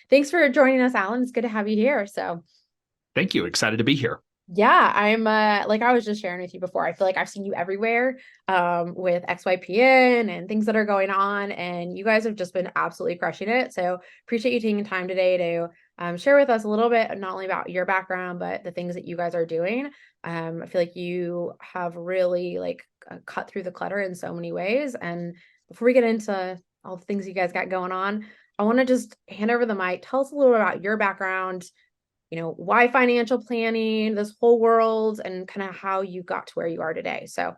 thanks for joining us, Alan. It's good to have you here. Thank you. Excited to be here. Yeah, I'm like I was just sharing with you before. I feel like I've seen you everywhere with XYPN and things that are going on, and you guys have just been absolutely crushing it. So appreciate you taking time today to share with us a little bit, not only about your background, but the things that you guys are doing. I feel like you have really cut through the clutter in so many ways. And before we get into all the things you guys got going on, I want to just hand over the mic. Tell us a little bit about your background, why financial planning, this whole world, and kind of how you got to where you are today. So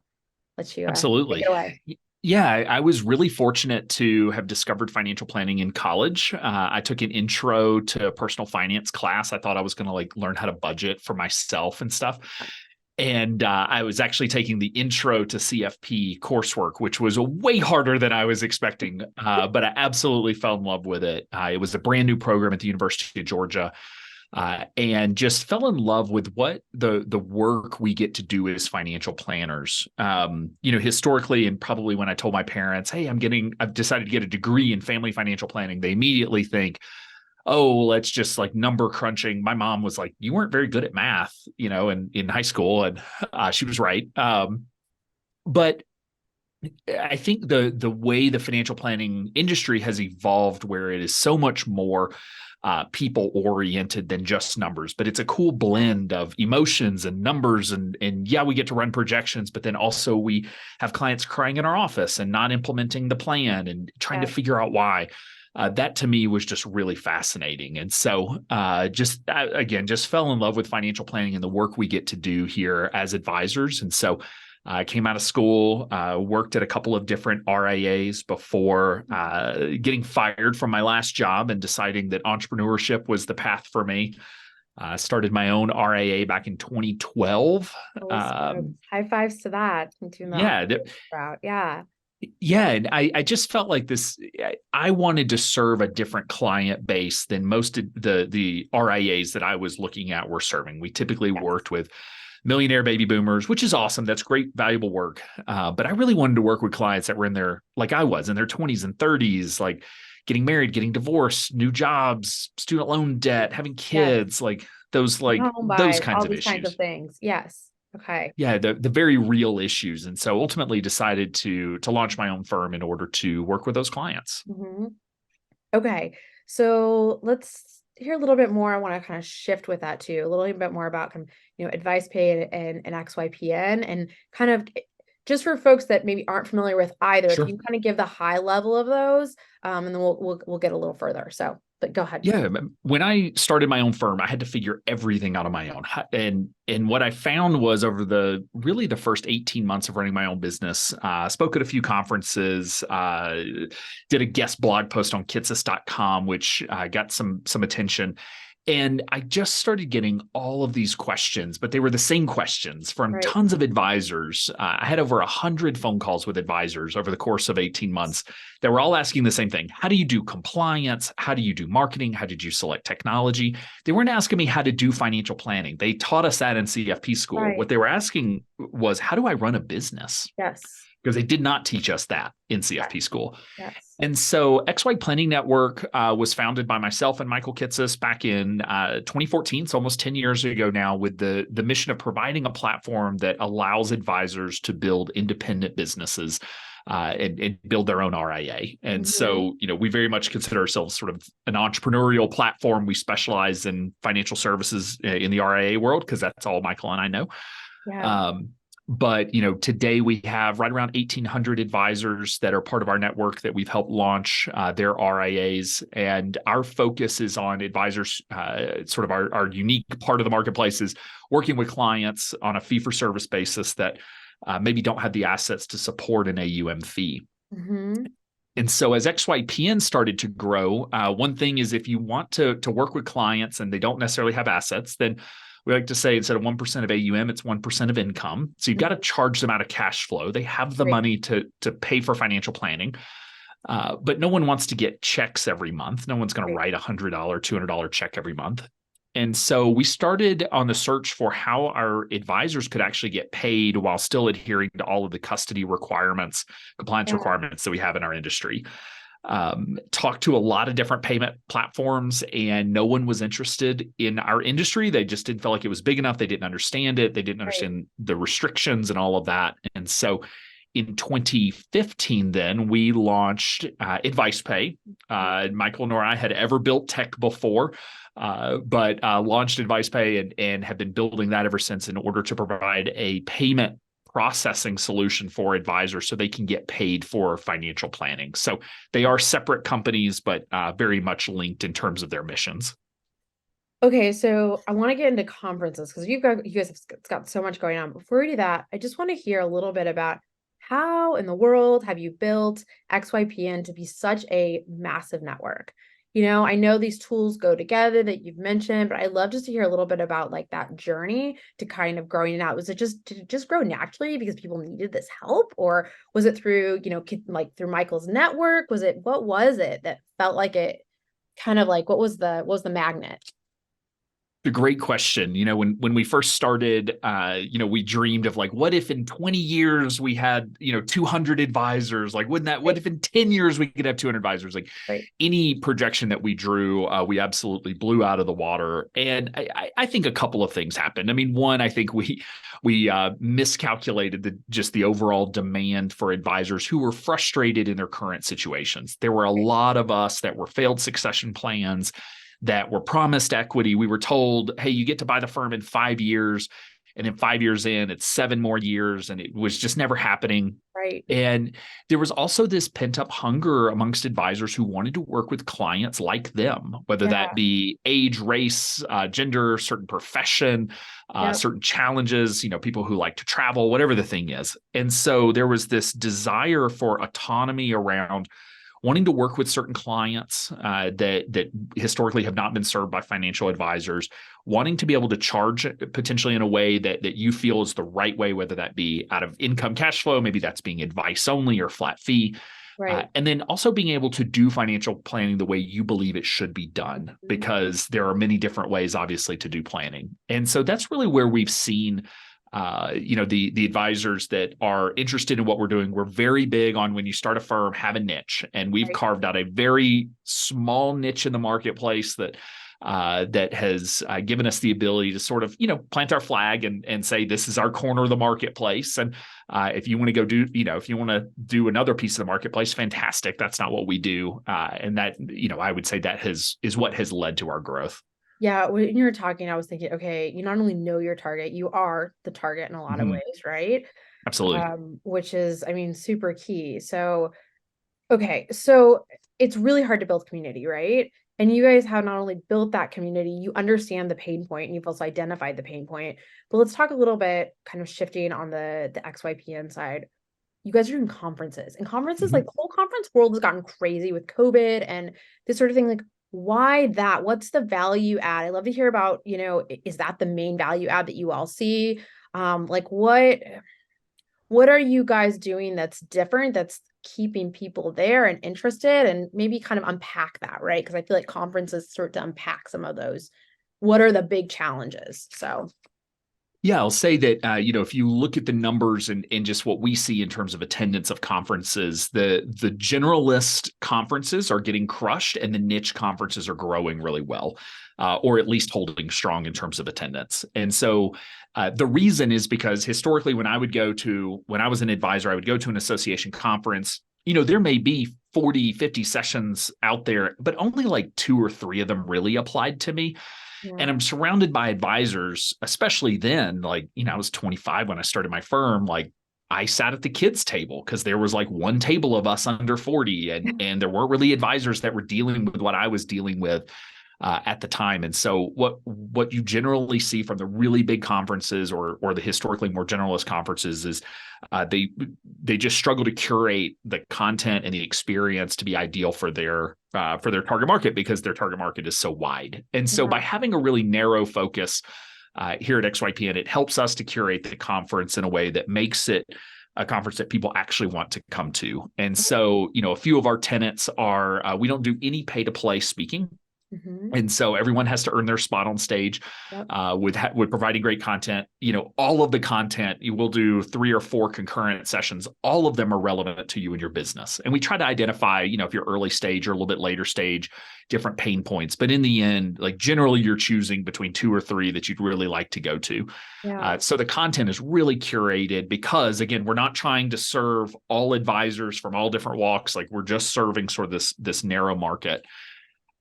let you take it Absolutely. away. Yeah, I was really fortunate to have discovered financial planning in college. I took an intro to personal finance class. I thought I was going to learn how to budget for myself and stuff. And I was actually taking the intro to CFP coursework, which was way harder than I was expecting. But I absolutely fell in love with it. It was a brand new program at the University of Georgia. And just fell in love with what the work we get to do as financial planners. Historically, and probably when I told my parents, "Hey, I've decided to get a degree in family financial planning," they immediately think, "Oh, let's just number crunching." My mom was like, "You weren't very good at math, in high school," and she was right. But I think the way the financial planning industry has evolved, where it is so much more people oriented than just numbers, but it's a cool blend of emotions and numbers, and yeah, we get to run projections, but then also we have clients crying in our office and not implementing the plan and trying to Yeah. figure out why. That to me was just really fascinating. And so just fell in love with financial planning and the work we get to do here as advisors. And so I came out of school, worked at a couple of different RIAs before getting fired from my last job and deciding that entrepreneurship was the path for me. Started my own RIA back in 2012. Holy smokes. High fives to that. I'm doing the Yeah, entrepreneur route. Yeah. yeah, and I just felt like this. I wanted to serve a different client base than most of the RIAs that I was looking at were serving. We typically Yes. worked with millionaire baby boomers, which is awesome. That's great, valuable work. But I really wanted to work with clients that were in their, like I was, in their 20s and 30s, like getting married, getting divorced, new jobs, student loan debt, having Yes. kids, those Home those buys, kinds all of these kinds of issues. things. Yes. Okay. Yeah, the very real issues. And so ultimately decided to launch my own firm in order to work with those clients. hmm Okay. So let's hear a little bit more. I want to kind of shift with that too, a little bit more about AdvicePay and XYPN, and kind of just for folks that maybe aren't familiar with either, if Sure. you can kind of give the high level of those, and then we'll get a little further. So, but go ahead. Yeah, when I started my own firm, I had to figure everything out on my own. And what I found was over the first 18 months of running my own business, spoke at a few conferences, did a guest blog post on kitsis.com, which got some attention. And I just started getting all of these questions, but they were the same questions from Right. tons of advisors. I had over 100 phone calls with advisors over the course of 18 months that were all asking the same thing. How do you do compliance? How do you do marketing? How did you select technology? They weren't asking me how to do financial planning. They taught us that in CFP school. Right. What they were asking was, how do I run a business? Yes. Because they did not teach us that in Yes. CFP school. Yes. And so XY Planning Network was founded by myself and Michael Kitsis back in 2014, so almost 10 years ago now, with the mission of providing a platform that allows advisors to build independent businesses and build their own RIA. And hmm so, we very much consider ourselves sort of an entrepreneurial platform. We specialize in financial services in the RIA world because that's all Michael and I know. Yeah. Um, but today we have right around 1,800 advisors that are part of our network that we've helped launch their RIAs, and our focus is on advisors. Sort of our unique part of the marketplace is working with clients on a fee-for-service basis that maybe don't have the assets to support an AUM fee. hmm And so as XYPN started to grow, one thing is if you want to work with clients and they don't necessarily have assets, then we like to say instead of 1% of AUM, it's 1% of income. So you've got to charge them out of cash flow. They have the Right. money to pay for financial planning. But no one wants to get checks every month. No one's going to Right. write a $100, $200 check every month. And so we started on the search for how our advisors could actually get paid while still adhering to all of the custody requirements, compliance Yeah. requirements that we have in our industry. talked to a lot of different payment platforms, and no one was interested in our industry. They just didn't feel like it was big enough. They didn't understand it. They didn't Right. understand the restrictions and all of that. And so in 2015, then we launched AdvicePay. Michael nor I had ever built tech before, but launched AdvicePay and have been building that ever since in order to provide a payment processing solution for advisors so they can get paid for financial planning. So they are separate companies, but very much linked in terms of their missions. Okay, so I want to get into conferences because you guys have got so much going on. Before we do that, I just want to hear a little bit about how in the world have you built XYPN to be such a massive network? I know these tools go together that you've mentioned, but I'd love just to hear a little bit about like that journey to kind of growing it out. Was it just did it just grow naturally because people needed this help, or was it through, like through Michael's network? What was it that felt like it kind of like what was the magnet? A great question. When we first started, we dreamed of like, what if in 20 years we had, 200 advisors? Like, wouldn't that, what Right, if in 10 years we could have 200 advisors? Like right, any projection that we drew, we absolutely blew out of the water. And I think a couple of things happened. I mean, one, I think we miscalculated just the overall demand for advisors who were frustrated in their current situations. There were a right, lot of us that were failed succession plans that were promised equity. We were told, hey, you get to buy the firm in 5 years. And then 5 years in, it's 7 more years. And it was just never happening. right. And there was also this pent up hunger amongst advisors who wanted to work with clients like them, whether that Yeah, be age, race, gender, certain profession, yep, certain challenges, people who like to travel, whatever the thing is. And so there was this desire for autonomy around wanting to work with certain clients that historically have not been served by financial advisors, wanting to be able to charge potentially in a way that you feel is the right way, whether that be out of income cash flow, maybe that's being advice only or flat fee. right. And then also being able to do financial planning the way you believe it should be done, Mhm. because there are many different ways, obviously, to do planning. And so that's really where we've seen the advisors that are interested in what we're doing. We're very big on, when you start a firm, have a niche, and we've Right. carved out a very small niche in the marketplace that has given us the ability to sort of plant our flag and say this is our corner of the marketplace. And if you want to go do if you want to do another piece of the marketplace, fantastic. That's not what we do, and that I would say that is what has led to our growth. Yeah, when you were talking, I was thinking, okay, you not only know your target, you are the target in a lot of Mhm. ways, right? Absolutely. Which is, I mean, super key. So, okay, so it's really hard to build community, right? And you guys have not only built that community, you understand the pain point, and you've also identified the pain point. But let's talk a little bit, kind of shifting on the XYPN side. You guys are doing conferences, and conferences, like Mhm. the whole conference world has gotten crazy with COVID and this sort of thing. Like, why that? What's the value add? I love to hear about, is that the main value add that you all see? Like what are you guys doing that's different, that's keeping people there and interested, and maybe kind of unpack that, right? Because I feel like conferences start to unpack some of those. What are the big challenges? So, Yeah, I'll say that if you look at the numbers and just what we see in terms of attendance of conferences, the generalist conferences are getting crushed, and the niche conferences are growing really well, or at least holding strong in terms of attendance. And so the reason is because historically, when I was an advisor, I would go to an association conference. There may be 40, 50 sessions out there, but only like two or three of them really applied to me. yeah. And I'm surrounded by advisors, especially then. Like, I was 25 when I started my firm. Like, I sat at the kids' table because there was like one table of us under 40, and there weren't really advisors that were dealing with what I was dealing with at the time. And so what you generally see from the really big conferences, or the historically more generalist conferences, is they just struggle to curate the content and the experience to be ideal for their target market, because their target market is so wide. And so by Yeah. having a really narrow focus here at XYPN, it helps us to curate the conference in a way that makes it a conference that people actually want to come to. And so, a few of our tenets are, we don't do any pay to play speaking. Hmm. And so everyone has to earn their spot on stage Yep. with providing great content. All of the content, you will do 3 or 4 concurrent sessions. All of them are relevant to you and your business. And we try to identify, if you're early stage or a little bit later stage, different pain points. But in the end, like generally you're choosing between 2 or 3 that you'd really like to go to. Yeah. So the content is really curated because, again, we're not trying to serve all advisors from all different walks. Like we're just serving sort of this narrow market.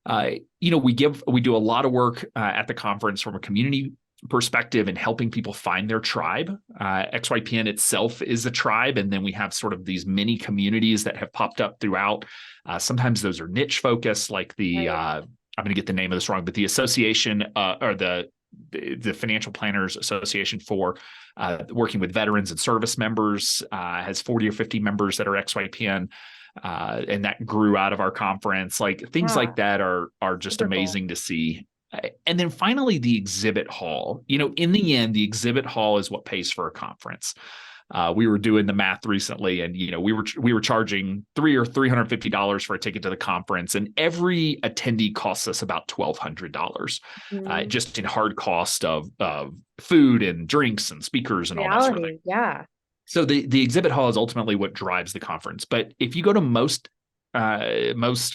We do a lot of work at the conference from a community perspective and helping people find their tribe. XYPN itself is a tribe, and then we have sort of these mini communities that have popped up throughout. Sometimes those are niche focused, like the Right. I'm going to get the name of this wrong, but the association or the Financial Planners Association for working with veterans and service members has 40 or 50 members that are XYPN. And that grew out of our conference. Like things Yeah. like that are just Super cool. amazing to see. And then finally, the exhibit hall. In the end, the exhibit hall is what pays for a conference. We were doing the math recently, and we were charging $350 for a ticket to the conference, and every attendee costs us about $1,200, Mhm. just in hard cost of food and drinks and speakers and all that sort of thing. Reality. Yeah. So the exhibit hall is ultimately what drives the conference. But if you go to most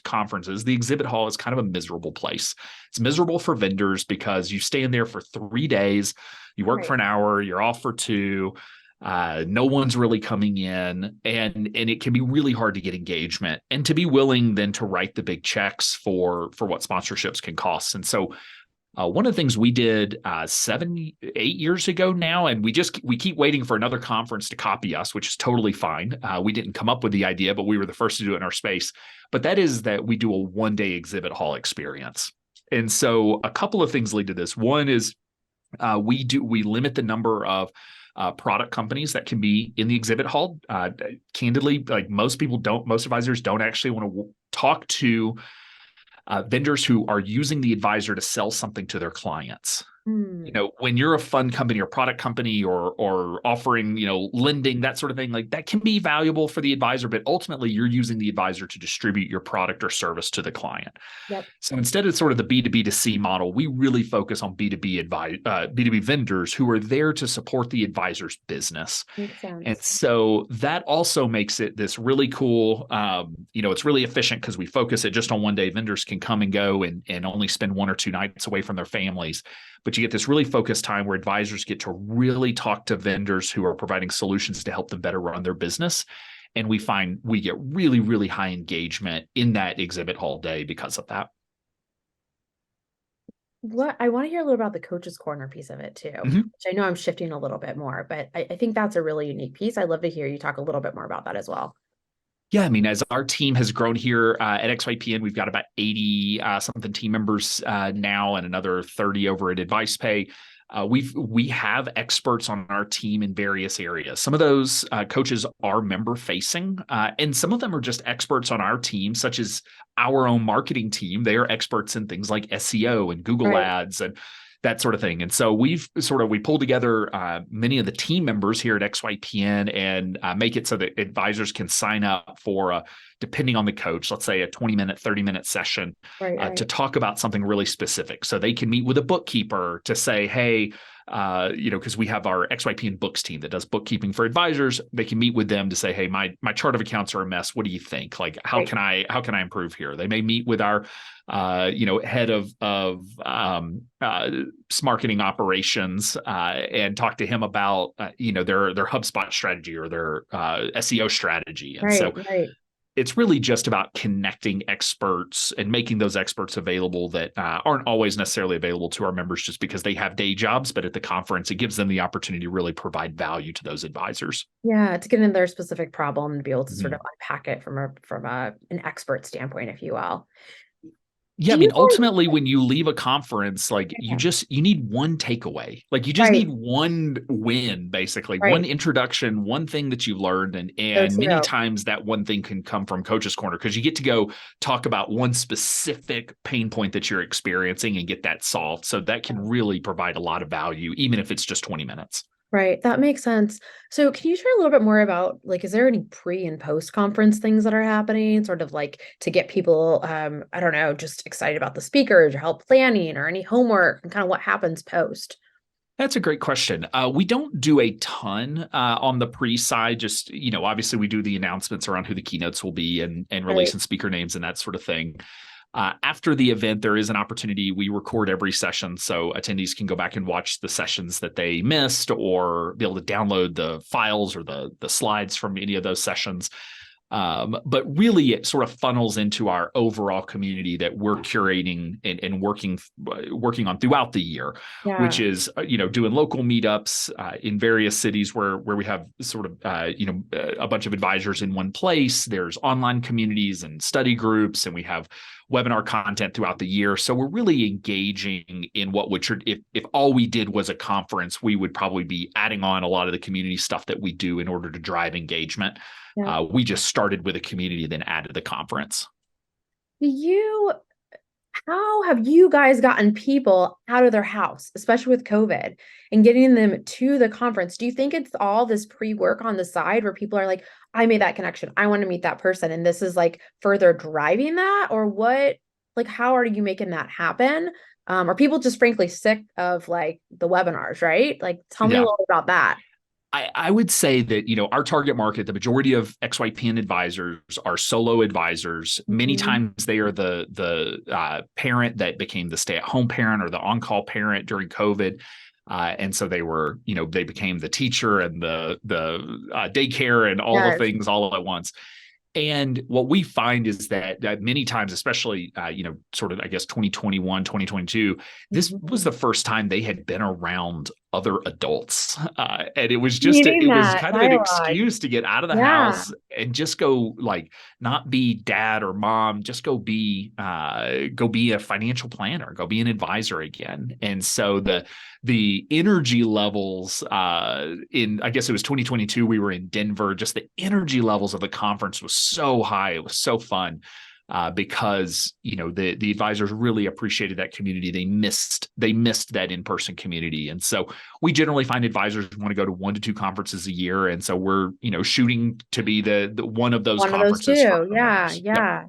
conferences, the exhibit hall is kind of a miserable place. It's miserable for vendors because you stay in there for 3 days, you work for Right. an hour, you're off for 2. No one's really coming in, and it can be really hard to get engagement and to be willing then to write the big checks for what sponsorships can cost. And so one of the things we did 7, 8 years ago now, and we keep waiting for another conference to copy us, which is totally fine. We didn't come up with the idea, but we were the first to do it in our space. But that is that we do a 1-day exhibit hall experience. And so a couple of things lead to this. One is we limit the number of product companies that can be in the exhibit hall. Candidly, like most advisors don't actually want to talk to vendors who are using the advisor to sell something to their clients. Hmm. When you're a fund company or product company or offering, lending, that sort of thing, like that can be valuable for the advisor, but ultimately you're using the advisor to distribute your product or service to the client. Yep. So instead of sort of the B2B2C model, we really focus on B2B vendors who are there to support the advisor's business. Makes And sense. so that also makes it this really cool, it's really efficient because we focus it just on 1 day. Vendors can come and go and only spend 1 or 2 nights away from their families. But you get this really focused time where advisors get to really talk to vendors who are providing solutions to help them better run their business. And we find we get really, really high engagement in that exhibit hall day because of that. What I want to hear a little about the coach's corner piece of it too, Mhm. which I know I'm shifting a little bit more, but I think that's a really unique piece. I'd love to hear you talk a little bit more about that as well. Yeah, I mean, as our team has grown here at XYPN, we've got about 80 something team members now, and another 30 over at AdvicePay. We have experts on our team in various areas. Some of those coaches are member facing, and some of them are just experts on our team, such as our own marketing team. They are experts in things like SEO and Google Right. Ads and that sort of thing. And so we pulled together many of the team members here at XYPN and make it so that advisors can sign up for depending on the coach, let's say a 20-minute, 30-minute session Right. to Right. talk about something really specific. So they can meet with a bookkeeper to say, hey, because we have our XYPN books team that does bookkeeping for advisors. They can meut with them to say, hey, my chart of accounts are a mess. What do you think? Like, how Right. can I improve here? They may meet with our head of marketing operations and talk to him about their HubSpot strategy or their SEO strategy. And Right. so Right. it's really just about connecting experts and making those experts available that aren't always necessarily available to our members just because they have day jobs. But at the conference, it gives them the opportunity to really provide value to those advisors. Yeah, to get into their specific problem and be able to sort of Mhm. unpack it from an expert standpoint, if you will. Yeah, Do I you mean, guys, ultimately, when you leave a conference, like yeah, you need one takeaway. Like you just right, need one win, basically, one right. introduction, one thing that you've learned. And So many true. times that one thing can come from Coach's Corner because you get to go talk about one specific pain point that you're experiencing and get that solved. So that can really provide a lot of value, even if it's just 20 minutes. Right. That makes sense. So can you share a little bit more about like, is there any pre and post conference things that are happening, sort of like to get people, I don't know, just excited about the speakers or help planning or any homework and kind of what happens post? That's a great question. We don't do a ton on the pre side. Just, obviously we do the announcements around who the keynotes will be and Right. releasing speaker names and that sort of thing. After the event, there is an opportunity. We record every session, so attendees can go back and watch the sessions that they missed, or be able to download the files or the slides from any of those sessions. But really, it sort of funnels into our overall community that we're curating and working on throughout the year, which Yeah. is doing local meetups in various cities where we have sort of a bunch of advisors in one place. There's online communities and study groups, and we have webinar content throughout the year. So we're really engaging in what would, if all we did was a conference, we would probably be adding on a lot of the community stuff that we do in order to drive engagement. Yeah. We just started with a community, then added the conference. Do you How have you guys gotten people out of their house, especially with COVID, and getting them to the conference? Do you think it's all this pre-work on the side where people are like, I made that connection, I want to meet that person, and this is like further driving that? Or what, like, how are you making that happen? Are people just frankly sick of like the webinars, right? Like, tell me a Yeah. little bit about that. I would say that, our target market, the majority of XYPN advisors are solo advisors. Many Mhm. times they are the parent that became the stay-at-home parent or the on-call parent during COVID. And so they became the teacher and the daycare and all the Yes. things all at once. And what we find is that many times, especially, sort of, I guess, 2021, 2022, this was Mhm. the first time they had been around other adults. And it was Needing it was that kind of an dialogue. excuse to get out of the Yeah. house and just go, like, not be dad or mom, just go be a financial planner, go be an advisor again. And so the energy levels in, I guess it was 2022, we were in Denver. Just the energy levels of the conference was so high. It was so fun. Because the advisors really appreciated that community. They missed that in-person community, and so we generally find advisors want to go to 1 to 2 conferences a year, and so we're shooting to be the one of those One of those conferences for two. our Yeah, members. Yep. yeah.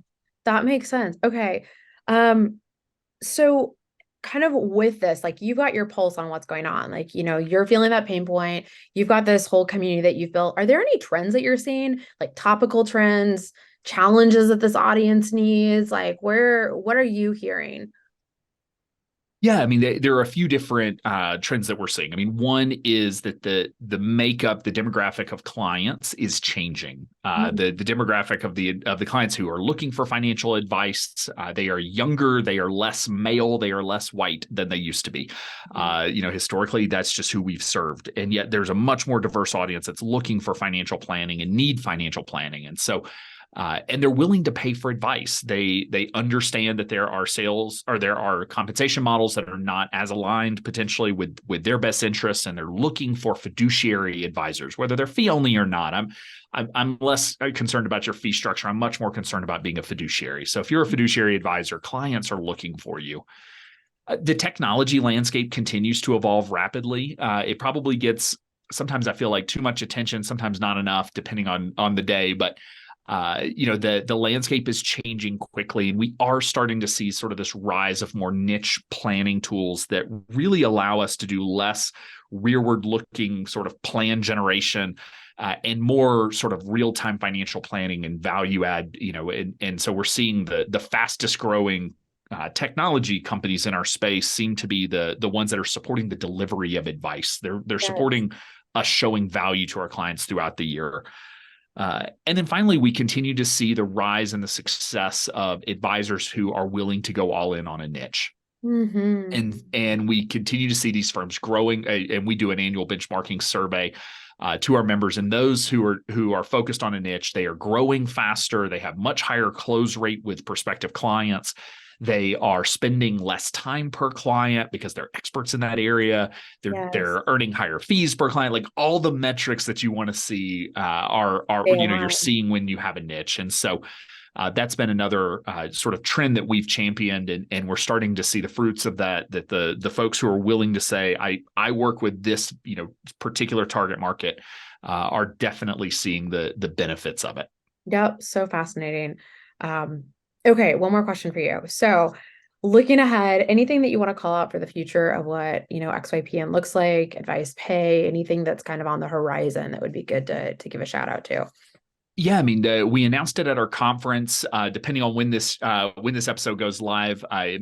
That makes sense. Okay. Um, so kind of with this, like you got your pulse on what's going on. Like, you're feeling that pain point. You've got this whole community that you've built. Are there any trends that you're seeing, like topical trends, challenges that this audience needs? Like, what are you hearing? Yeah, I mean, there are a few different trends that we're seeing. I mean, one is that the makeup, the demographic of clients is changing. Mhm. The demographic of the clients who are looking for financial advice, they are younger, they are less male, they are less white than they used to be. Historically, that's just who we've served, and yet there's a much more diverse audience that's looking for financial planning and need financial planning, and so and they're willing to pay for advice. They understand that there are sales, or there are compensation models that are not as aligned potentially with their best interests, and they're looking for fiduciary advisors, whether they're fee only or not. I'm less concerned about your fee structure. I'm much more concerned about being a fiduciary. So if you're a fiduciary advisor, clients are looking for you. The technology landscape continues to evolve rapidly. It probably gets, sometimes I feel like, too much attention, sometimes not enough, depending on the day. But the landscape is changing quickly, and we are starting to see sort of this rise of more niche planning tools that really allow us to do less rearward looking sort of plan generation, and more sort of real time financial planning and value add. And so we're seeing the fastest growing technology companies in our space seem to be the ones that are supporting the delivery of advice. They're Yes. supporting us showing value to our clients throughout the year. And then finally, we continue to see the rise and the success of advisors who are willing to go all in on a niche. Hmm. And we continue to see these firms growing, and we do an annual benchmarking survey to our members, and those who are focused on a niche, they are growing faster. They have much higher close rate with prospective clients. They are spending less time per client because they're experts in that area. Yes. They're earning higher fees per client. Like, all the metrics that you want to see are They you're align. seeing when you have a niche. And so That's been another sort of trend that we've championed, and we're starting to see the fruits of that. That the folks who are willing to say, I work with this particular target market, are definitely seeing the benefits of it. Yep, so fascinating. Okay, one more question for you. So, looking ahead, anything that you want to call out for the future of what, XYPN looks like, Advice Pay, anything that's kind of on the horizon that would be good to give a shout out to? Yeah, I mean, we announced it at our conference. Depending on when this episode goes live, I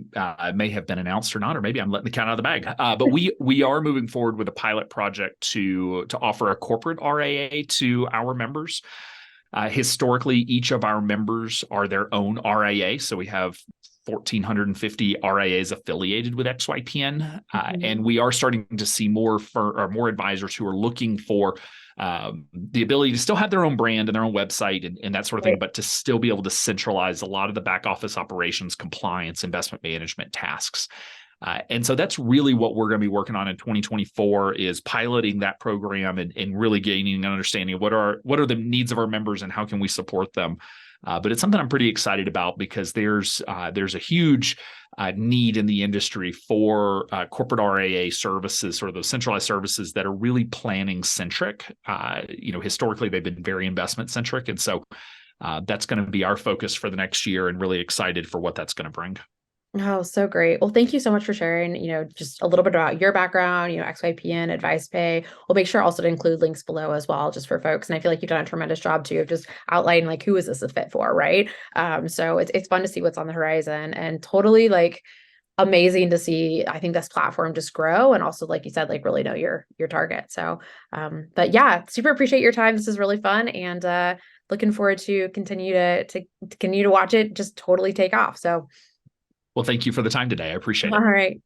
may have been announced or not, or maybe I'm letting the cat out of the bag. But we are moving forward with a pilot project to offer a corporate RAA to our members. Historically, each of our members are their own RAA, so we have 1,450 RAAs affiliated with XYPN, and we are starting to see more advisors who are looking for the ability to still have their own brand and their own website and that sort of thing, but to still be able to centralize a lot of the back office operations, compliance, investment management tasks. And so that's really what we're going to be working on in 2024 is piloting that program and really gaining an understanding of what are the needs of our members and how can we support them. But it's something I'm pretty excited about because there's a huge need in the industry for corporate RAA services, sort of those centralized services that are really planning centric. Historically, they've been very investment centric. And so that's going to be our focus for the next year and really excited for what that's going to bring. Oh, so great. Well, thank you so much for sharing, just a little bit about your background, XYPN, AdvicePay. We'll make sure also to include links below as well, just for folks. And I feel like you've done a tremendous job too of just outlining like who is this a fit for, right? So it's fun to see what's on the horizon and totally like amazing to see, I think, this platform just grow and also, like you said, like really know your target. So but yeah, super appreciate your time. This is really fun and looking forward to continue to watch it just totally take off. So Well, thank you for the time today. I appreciate all it. right.